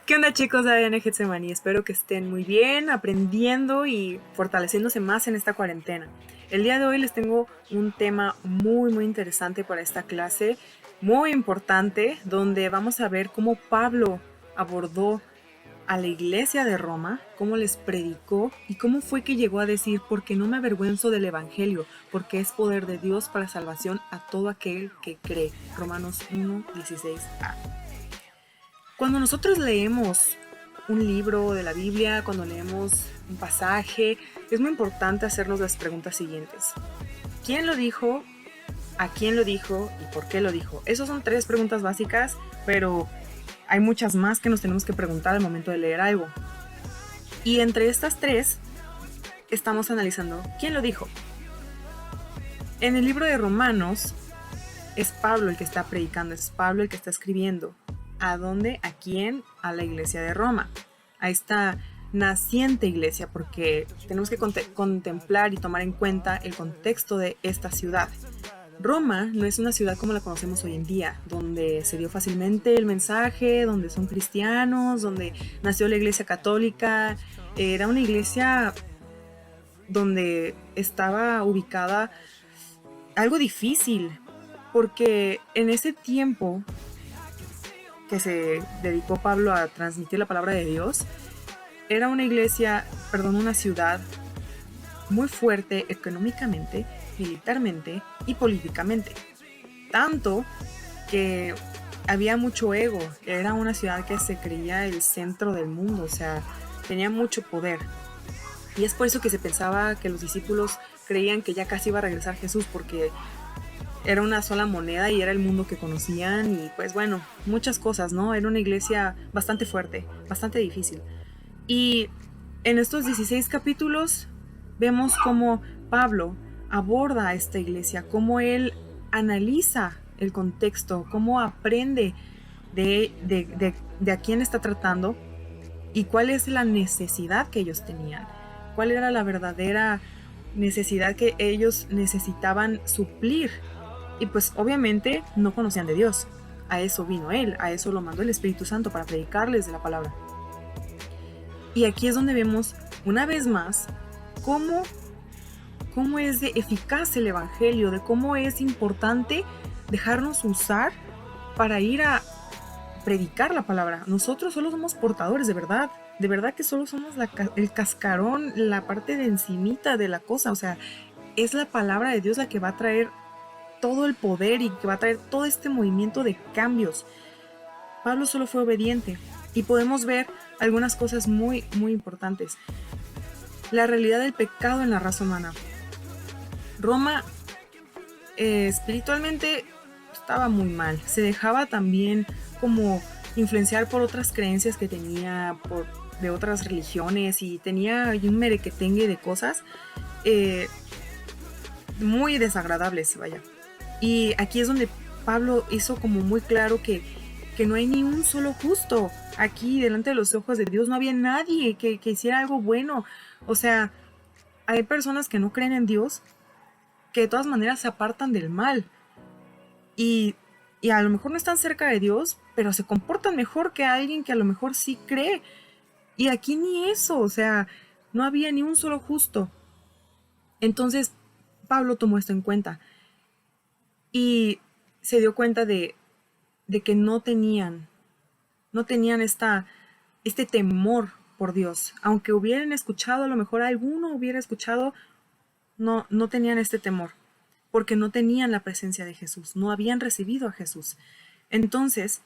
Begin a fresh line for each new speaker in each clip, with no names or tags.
¿Qué onda, chicos de ADN Getsemaní? Espero que estén muy bien, aprendiendo y fortaleciéndose más en esta cuarentena. El día de hoy les tengo un tema muy interesante para esta clase, muy importante, donde vamos a ver cómo Pablo abordó a la iglesia de Roma, cómo les predicó y cómo fue que llegó a decir: porque no me avergüenzo del evangelio, porque es poder de Dios para salvación a todo aquel que cree. Romanos 1:16a. Cuando nosotros leemos un libro de la Biblia, cuando leemos un pasaje, es muy importante hacernos las preguntas siguientes: ¿quién lo dijo? ¿A quién lo dijo? ¿Y por qué lo dijo? Esas son 3 preguntas básicas, pero hay muchas más que nos tenemos que preguntar al momento de leer algo. Y entre estas 3 estamos analizando quién lo dijo. En el libro de Romanos es Pablo el que está predicando, es Pablo el que está escribiendo. ¿A dónde? ¿A quién? A la iglesia de Roma, a esta naciente iglesia, porque tenemos que contemplar y tomar en cuenta el contexto de esta ciudad. Roma no es una ciudad como la conocemos hoy en día, donde se dio fácilmente el mensaje, donde son cristianos, donde nació la iglesia católica. Era una iglesia donde estaba ubicada algo difícil, porque en ese tiempo que se dedicó Pablo a transmitir la palabra de Dios, era una ciudad muy fuerte económicamente, militarmente y políticamente. Tanto que había mucho ego, era una ciudad que se creía el centro del mundo, o sea, tenía mucho poder. Y es por eso que se pensaba que los discípulos creían que ya casi iba a regresar Jesús, porque era una sola moneda y era el mundo que conocían. Y pues bueno, muchas cosas, ¿no? Era una iglesia bastante fuerte, bastante difícil. Y en estos 16 capítulos vemos cómo Pablo aborda a esta iglesia, cómo él analiza el contexto, cómo aprende de a quién está tratando y cuál es la necesidad que ellos tenían, cuál era la verdadera necesidad que ellos necesitaban suplir. Y pues obviamente no conocían de Dios. A eso vino Él, a eso lo mandó el Espíritu Santo, para predicarles de la palabra. Y aquí es donde vemos una vez más cómo es de eficaz el Evangelio, de cómo es importante dejarnos usar para ir a predicar la palabra. Nosotros solo somos portadores, de verdad que solo somos el cascarón, la parte de encimita de la cosa. O sea, es la palabra de Dios la que va a traer todo el poder y que va a traer todo este movimiento de cambios. Pablo solo fue obediente y podemos ver algunas cosas muy importantes. La realidad del pecado en la raza humana. Roma espiritualmente estaba muy mal, se dejaba también como influenciar por otras creencias que tenía, de otras religiones, y tenía un merequetengue de cosas muy desagradables, vaya. Y aquí es donde Pablo hizo como muy claro que no hay ni un solo justo. Aquí delante de los ojos de Dios no había nadie que hiciera algo bueno. O sea, hay personas que no creen en Dios, que de todas maneras se apartan del mal. Y a lo mejor no están cerca de Dios, pero se comportan mejor que alguien que a lo mejor sí cree. Y aquí ni eso, o sea, no había ni un solo justo. Entonces, Pablo tomó esto en cuenta y se dio cuenta de que no tenían este temor por Dios. Aunque hubieran escuchado, a lo mejor alguno hubiera escuchado, no tenían este temor, porque no tenían la presencia de Jesús, no habían recibido a Jesús. Entonces,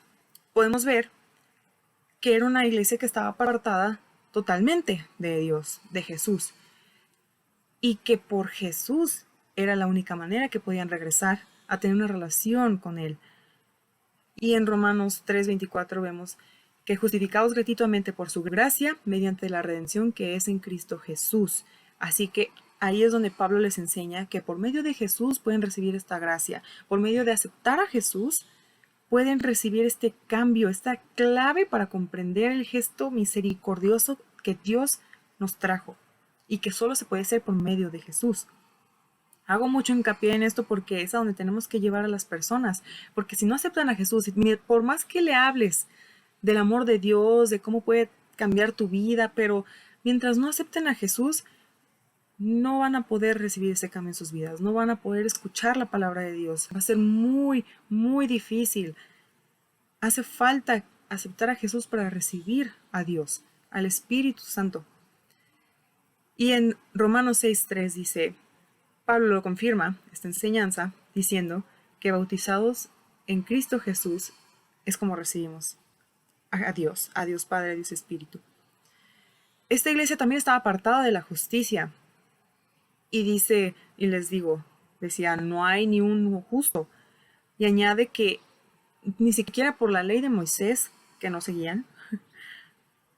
podemos ver que era una iglesia que estaba apartada totalmente de Dios, de Jesús, y que por Jesús era la única manera que podían regresar a tener una relación con Él. Y en Romanos 3:24 vemos que justificados gratuitamente por su gracia, mediante la redención que es en Cristo Jesús. Así que ahí es donde Pablo les enseña que por medio de Jesús pueden recibir esta gracia. Por medio de aceptar a Jesús, pueden recibir este cambio, esta clave para comprender el gesto misericordioso que Dios nos trajo y que solo se puede hacer por medio de Jesús. Hago mucho hincapié en esto porque es a donde tenemos que llevar a las personas, porque si no aceptan a Jesús, por más que le hables del amor de Dios, de cómo puede cambiar tu vida, pero mientras no acepten a Jesús, no van a poder recibir ese cambio en sus vidas, no van a poder escuchar la palabra de Dios. Va a ser muy, muy difícil. Hace falta aceptar a Jesús para recibir a Dios, al Espíritu Santo. Y en Romanos 6:3 dice, Pablo lo confirma, esta enseñanza, diciendo que bautizados en Cristo Jesús es como recibimos a Dios Padre, a Dios Espíritu. Esta iglesia también estaba apartada de la justicia. Y dice, y les digo, decía, no hay ni un justo. Y añade que ni siquiera por la ley de Moisés, que no seguían,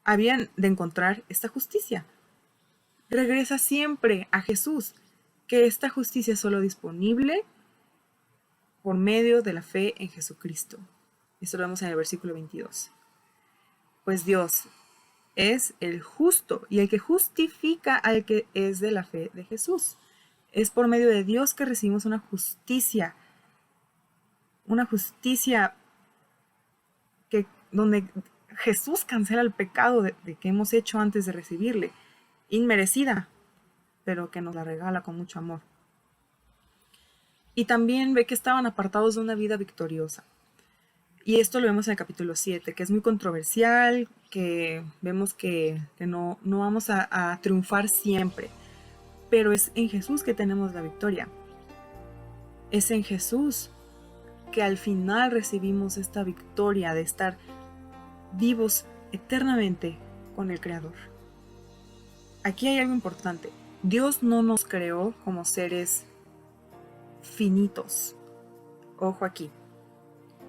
habían de encontrar esta justicia. Regresa siempre a Jesús, que esta justicia es solo disponible por medio de la fe en Jesucristo. Esto lo vemos en el versículo 22. Pues Dios es el justo y el que justifica al que es de la fe de Jesús. Es por medio de Dios que recibimos una justicia donde Jesús cancela el pecado de que hemos hecho antes de recibirle, inmerecida, pero que nos la regala con mucho amor. Y también ve que estaban apartados de una vida victoriosa. Y esto lo vemos en el capítulo 7, que es muy controversial, que vemos que no vamos a triunfar siempre, pero es en Jesús que tenemos la victoria. Es en Jesús que al final recibimos esta victoria de estar vivos eternamente con el Creador. Aquí hay algo importante. Dios no nos creó como seres finitos. Ojo aquí.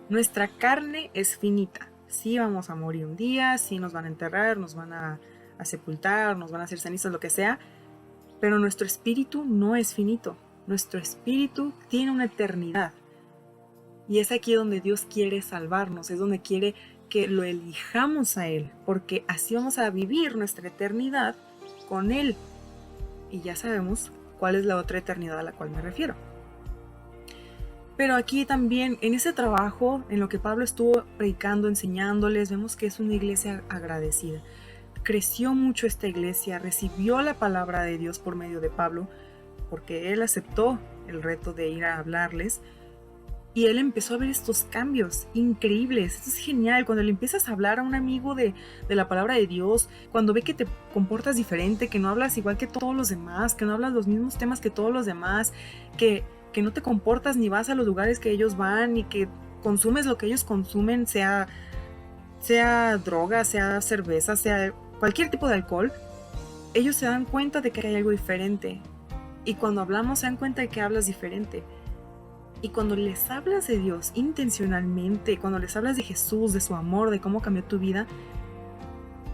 Nuestra carne es finita. Sí vamos a morir un día, sí nos van a enterrar, nos van a sepultar, nos van a hacer cenizas, lo que sea. Pero nuestro espíritu no es finito. Nuestro espíritu tiene una eternidad. Y es aquí donde Dios quiere salvarnos. Es donde quiere que lo elijamos a Él. Porque así vamos a vivir nuestra eternidad con Él. Y ya sabemos cuál es la otra eternidad a la cual me refiero. Pero aquí también, en ese trabajo, en lo que Pablo estuvo predicando, enseñándoles, vemos que es una iglesia agradecida. Creció mucho esta iglesia, recibió la palabra de Dios por medio de Pablo, porque él aceptó el reto de ir a hablarles. Y él empezó a ver estos cambios increíbles. Esto es genial. Cuando le empiezas a hablar a un amigo de la palabra de Dios, cuando ve que te comportas diferente, que no hablas igual que todos los demás, que no hablas los mismos temas que todos los demás, que no te comportas ni vas a los lugares que ellos van, ni que consumes lo que ellos consumen, sea droga, sea cerveza, sea cualquier tipo de alcohol, ellos se dan cuenta de que hay algo diferente. Y cuando hablamos se dan cuenta de que hablas diferente. Y cuando les hablas de Dios intencionalmente, cuando les hablas de Jesús, de su amor, de cómo cambió tu vida,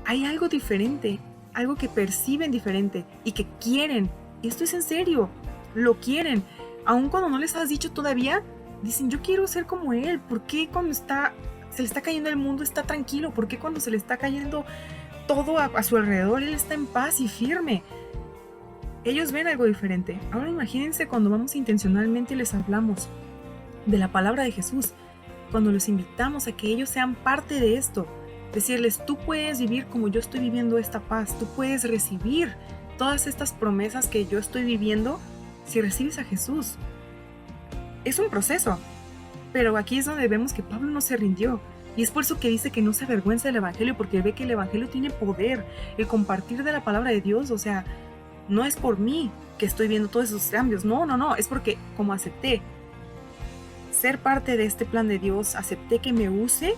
hay algo diferente, algo que perciben diferente y que quieren. Y esto es en serio, lo quieren. Aun cuando no les has dicho todavía, dicen, yo quiero ser como Él. ¿Por qué cuando se le está cayendo el mundo está tranquilo? ¿Por qué cuando se le está cayendo todo a su alrededor, Él está en paz y firme? Ellos ven algo diferente. Ahora imagínense cuando vamos intencionalmente y les hablamos de la palabra de Jesús, cuando los invitamos a que ellos sean parte de esto, decirles, tú puedes vivir como yo estoy viviendo esta paz, tú puedes recibir todas estas promesas que yo estoy viviendo si recibes a Jesús. Es un proceso, pero aquí es donde vemos que Pablo no se rindió. Y es por eso que dice que no se avergüenza del Evangelio, porque ve que el Evangelio tiene poder, el compartir de la palabra de Dios. O sea, no es por mí que estoy viendo todos esos cambios, no, es porque como acepté ser parte de este plan de Dios, acepté que me use,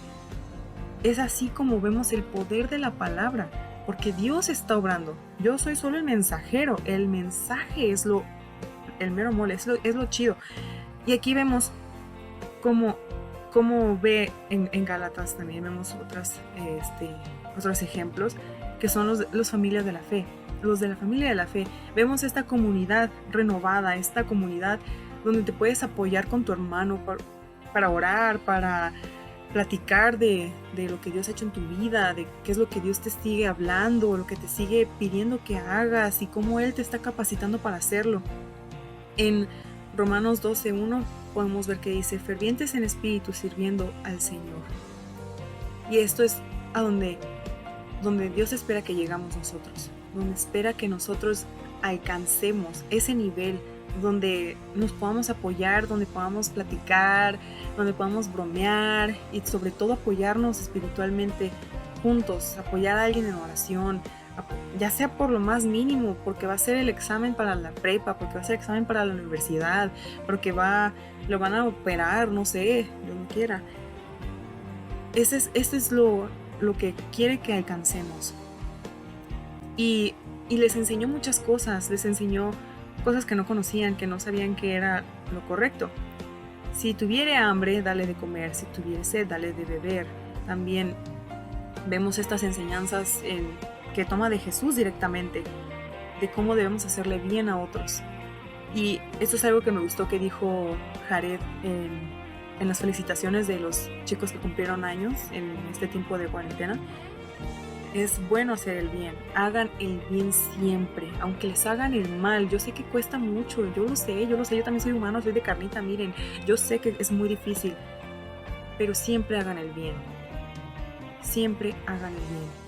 es así como vemos el poder de la palabra, porque Dios está obrando. Yo soy solo el mensajero, el mensaje es el mero mole, es lo chido. Y aquí vemos cómo ve en Gálatas, también vemos otros ejemplos, que son los familias de la fe, los de la familia de la fe. Vemos esta comunidad renovada, esta comunidad donde te puedes apoyar con tu hermano para orar, para platicar de lo que Dios ha hecho en tu vida, de qué es lo que Dios te sigue hablando, lo que te sigue pidiendo que hagas y cómo Él te está capacitando para hacerlo. En Romanos 12:1 podemos ver que dice, fervientes en espíritu sirviendo al Señor. Y esto es a donde Dios espera que llegamos nosotros, donde espera que nosotros alcancemos ese nivel, donde nos podamos apoyar, donde podamos platicar, donde podamos bromear y sobre todo apoyarnos espiritualmente juntos, apoyar a alguien en oración, ya sea por lo más mínimo, porque va a ser el examen para la prepa, porque va a ser el examen para la universidad, porque lo van a operar, no sé, donde quiera. Ese es lo que quiere que alcancemos. Y les enseñó muchas cosas, les enseñó cosas que no conocían, que no sabían que era lo correcto. Si tuviere hambre, dale de comer, si tuviere sed, dale de beber. También vemos estas enseñanzas que toma de Jesús directamente, de cómo debemos hacerle bien a otros. Y esto es algo que me gustó que dijo Jared en las felicitaciones de los chicos que cumplieron años en este tiempo de cuarentena. Es bueno hacer el bien, hagan el bien siempre, aunque les hagan el mal. Yo sé que cuesta mucho, yo lo sé, yo también soy humano, soy de carnita, miren, yo sé que es muy difícil, pero siempre hagan el bien, siempre hagan el bien.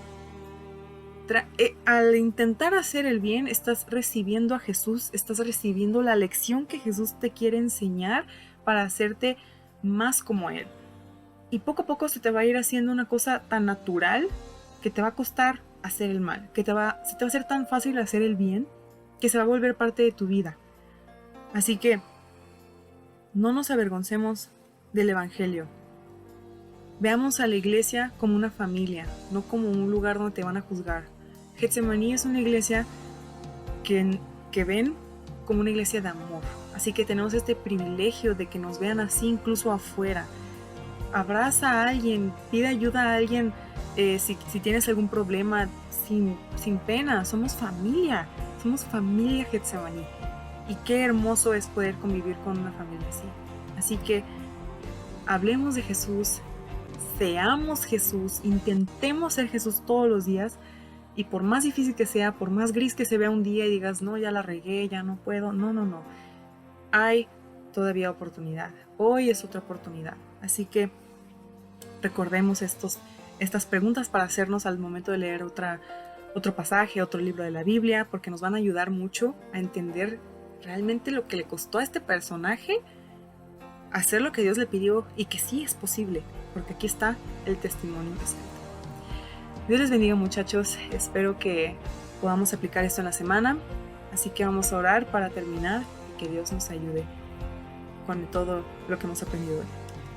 Al intentar hacer el bien, estás recibiendo a Jesús, estás recibiendo la lección que Jesús te quiere enseñar para hacerte más como Él. Y poco a poco se te va a ir haciendo una cosa tan natural que te va a costar hacer el mal, se te va a hacer tan fácil hacer el bien, que se va a volver parte de tu vida. Así que no nos avergoncemos del Evangelio. Veamos a la iglesia como una familia, no como un lugar donde te van a juzgar. Getsemaní es una iglesia que ven como una iglesia de amor. Así que tenemos este privilegio de que nos vean así incluso afuera. Abraza a alguien, pide ayuda a alguien si tienes algún problema, sin pena. Somos familia Getsemaní. Y qué hermoso es poder convivir con una familia así. Así que hablemos de Jesús, seamos Jesús, intentemos ser Jesús todos los días. Y por más difícil que sea, por más gris que se vea un día y digas, no, ya la regué, ya no puedo, no. Hay todavía oportunidad. Hoy es otra oportunidad. Así que recordemos estas preguntas para hacernos al momento de leer otro pasaje, otro libro de la Biblia, porque nos van a ayudar mucho a entender realmente lo que le costó a este personaje hacer lo que Dios le pidió y que sí es posible, porque aquí está el testimonio presente. Dios les bendiga, muchachos, espero que podamos aplicar esto en la semana, así que vamos a orar para terminar y que Dios nos ayude con todo lo que hemos aprendido hoy.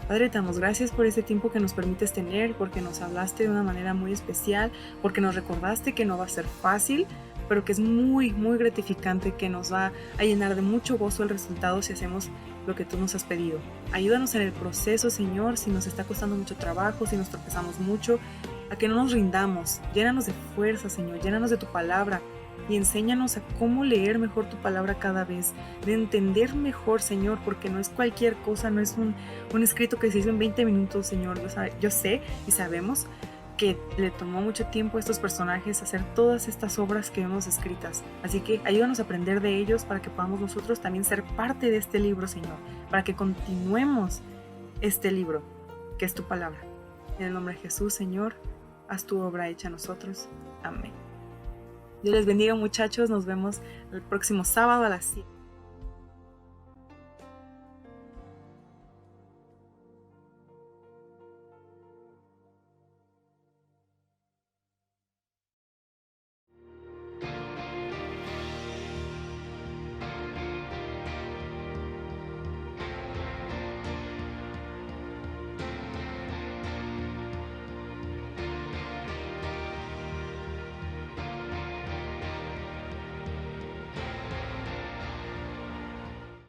Padre, te damos gracias por este tiempo que nos permites tener, porque nos hablaste de una manera muy especial, porque nos recordaste que no va a ser fácil, pero que es muy, muy gratificante, que nos va a llenar de mucho gozo el resultado si hacemos lo que tú nos has pedido. Ayúdanos en el proceso, Señor, si nos está costando mucho trabajo, si nos tropezamos mucho, a que no nos rindamos. Llénanos de fuerza, Señor, llénanos de tu palabra y enséñanos a cómo leer mejor tu palabra cada vez, de entender mejor, Señor, porque no es cualquier cosa, no es un escrito que se hizo en 20 minutos, Señor. Yo sé y sabemos que le tomó mucho tiempo a estos personajes hacer todas estas obras que vemos escritas. Así que ayúdanos a aprender de ellos para que podamos nosotros también ser parte de este libro, Señor, para que continuemos este libro, que es tu palabra. En el nombre de Jesús, Señor, haz tu obra hecha a nosotros. Amén. Dios les bendiga, muchachos. Nos vemos el próximo sábado a las 7.